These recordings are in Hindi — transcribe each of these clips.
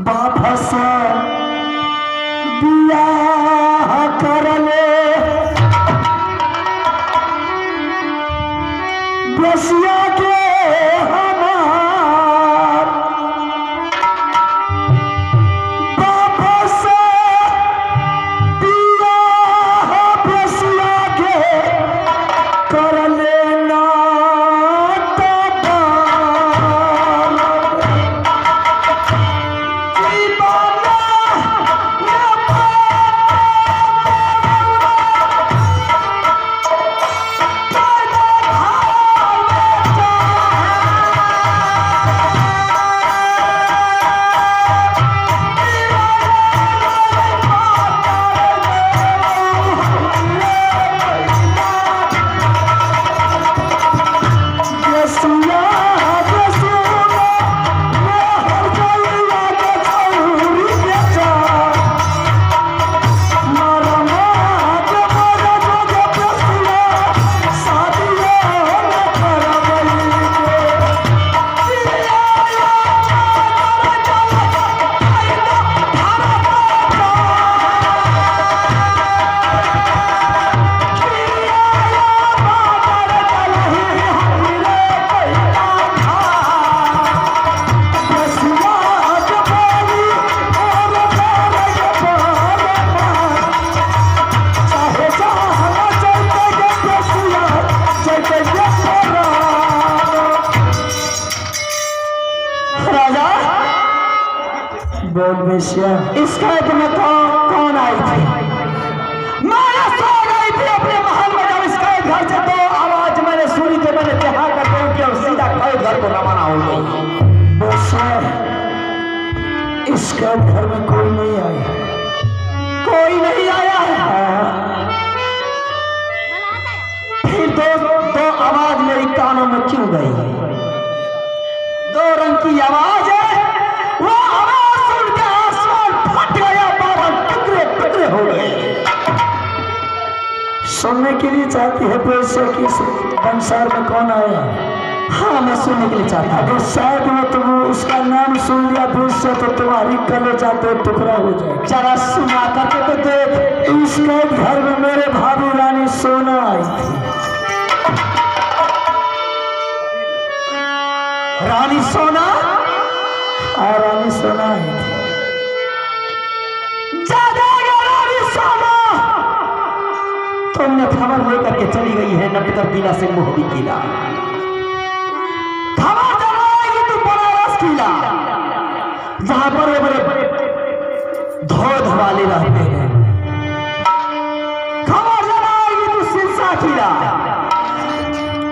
वापस बियाह करले बसिया के हमार वापस बियाह बसिया के करले ना इस कैद में कौन आई थी? मैंने सो गई थी अपने महल में। जब इस कैद घर से तो आवाज मैंने सुनी थी, मैंने देखा करते हुए कि अब सीधा कैद घर को रवाना हो गई। इस कैद घर में कोई नहीं आया, कोई नहीं आया है। फिर दो आवाज मेरी कानों में क्यों गई? दो रंग की आवाज है, वो आवाज हो गए। सुनने के लिए चाहती है पैसे की संसार में कौन आया? हाँ, मैं सुनने के लिए चाहता हूँ। शायद वो तुम उसका नाम सुन लिया फिर से तो तुम्हारी कलेजा तो टुकड़ा हो जाए। जरा सुना करके तो देख। इस घर में मेरे भाभी रानी सोना आई थी। रानी सोना? हाँ, रानी सोना आई थी। तुमने खबर लेकर के चली गई है नटकर किला से मोहबी किला। खबर जलाएगी तू बनारस किला, जहां बड़े बड़े धोध वाले रहते हैं। खबर जलाएगी तू सिरसा किला,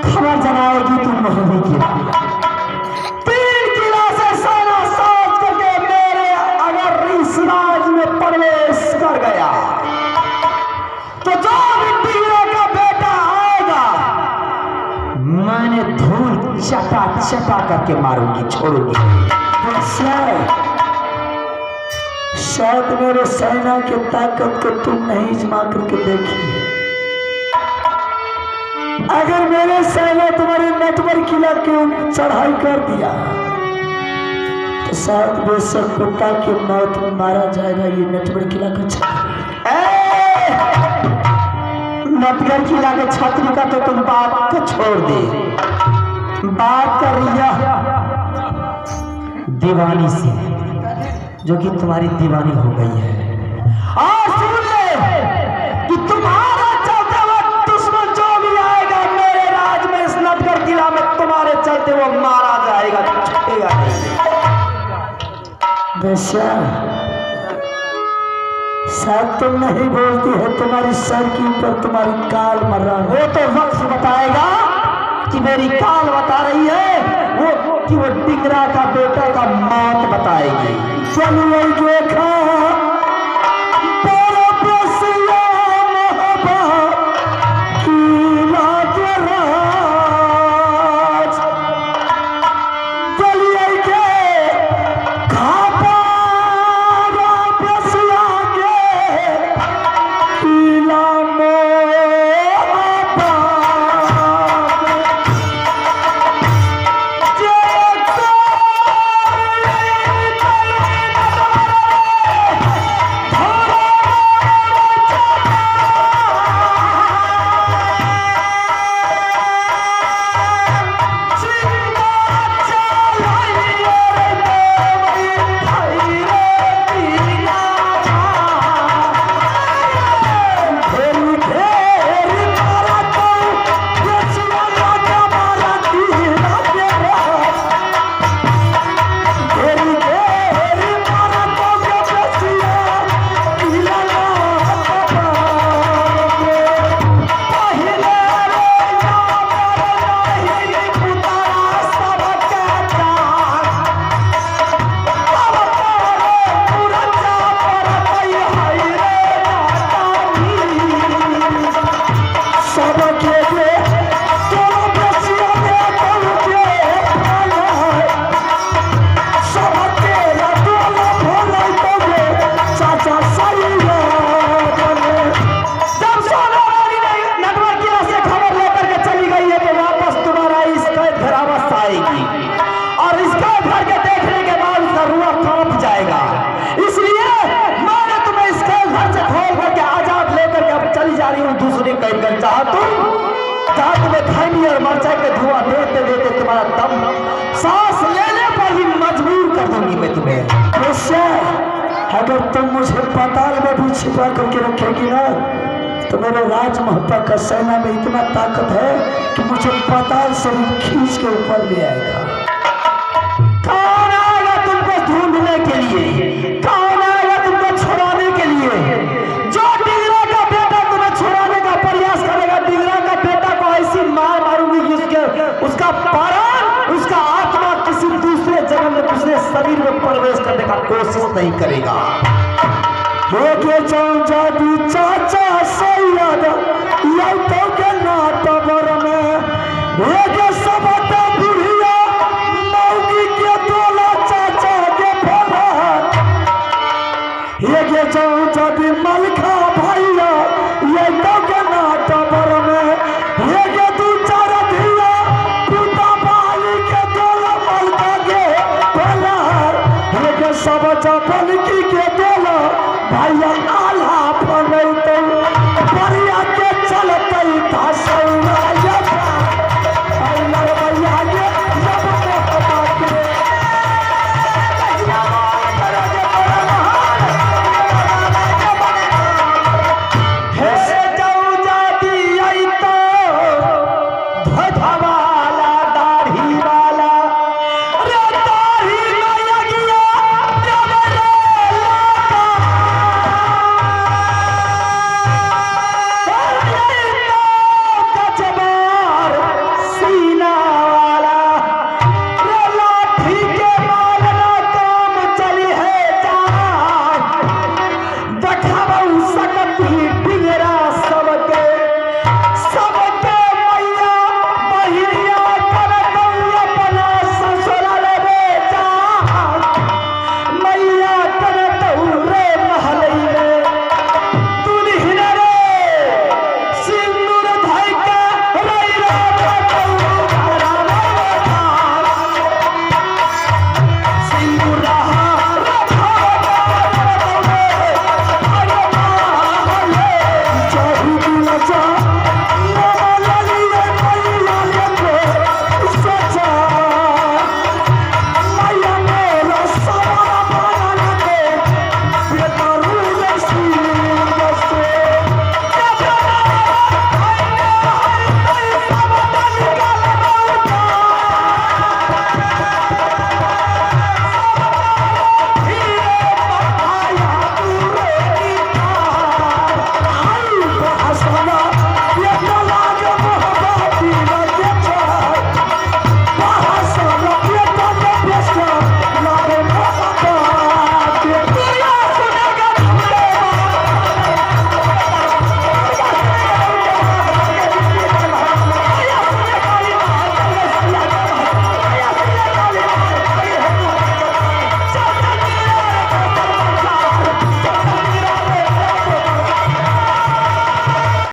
खबर जलाएगी तू मोहबी किला। तीन किला से सेना साज करके मेरे अगर इस राज में प्रवेश कर गया तो जो का बेटा आएगा मैंने धूल चटा चटा करके मारूंगी, छोड़ूंगी। शायद मेरे सेना की ताकत को तुम नहीं इजमा करके देखी। अगर मेरे सेना तुम्हारे नटवर किला के चढ़ाई कर दिया तो शायद बेशक कुत्ता की मौत में मारा जाएगा। ये नटवर किला का नटवर किला के छात्री का तो तुम बात को छोड़ दे, बात कर रही है दीवानी से, जो कि तुम्हारी दीवानी हो गई है। और सुन ले कि तुम्हारा चलते वक्त दुश्मन जो भी आएगा मेरे राज में इस नटवर किला में तुम्हारे चलते वो मारा जाएगा, छूटेगा नहीं। शायद तुम नहीं बोलती है, तुम्हारी सर के ऊपर तुम्हारी काल मर रहा है। वो तो वक्त बताएगा कि मेरी काल बता रही है, वो कि वो डिंगरा का बेटा का मौत बताएगी। चलिए देखा जहां तुम्हें खैनी और मरचाई के धुआं देते देते तुम्हारा दम सांस लेने पर भी मजबूर कर दूंगी मैं तुम्हें। उससे अगर तुम मुझे पाताल में भी छिपा करके रखेगी ना तो मेरे राजमहत्ता का सेना में इतना ताकत है कि मुझे पाताल से भी खींच के ऊपर ले आएगा। कौन आएगा तुमको ढूंढने के लिए? कौन आएगा तुमको छुड़ाने के लिए? जो डिगरा का बेटा तुम्हें छुड़ाने का प्रयास करेगा, डिगरा का बेटा को ऐसी मार मारूंगी कि उसका प्राण, उसका आत्मा किसी दूसरे जन्म में दूसरे शरीर में प्रवेश करने का कोशिश नहीं करेगा। जादू चाचा सैयद तो के नाटबर में सबता बुढ़िया मौगी के दोला चाचा के फलत ये जाऊं जदि मलखा भैया ये तो के नाटबर में ये दू चार धिया पुता बाली के दोला मलखा के फलत ये सब चपल की के दोला भैया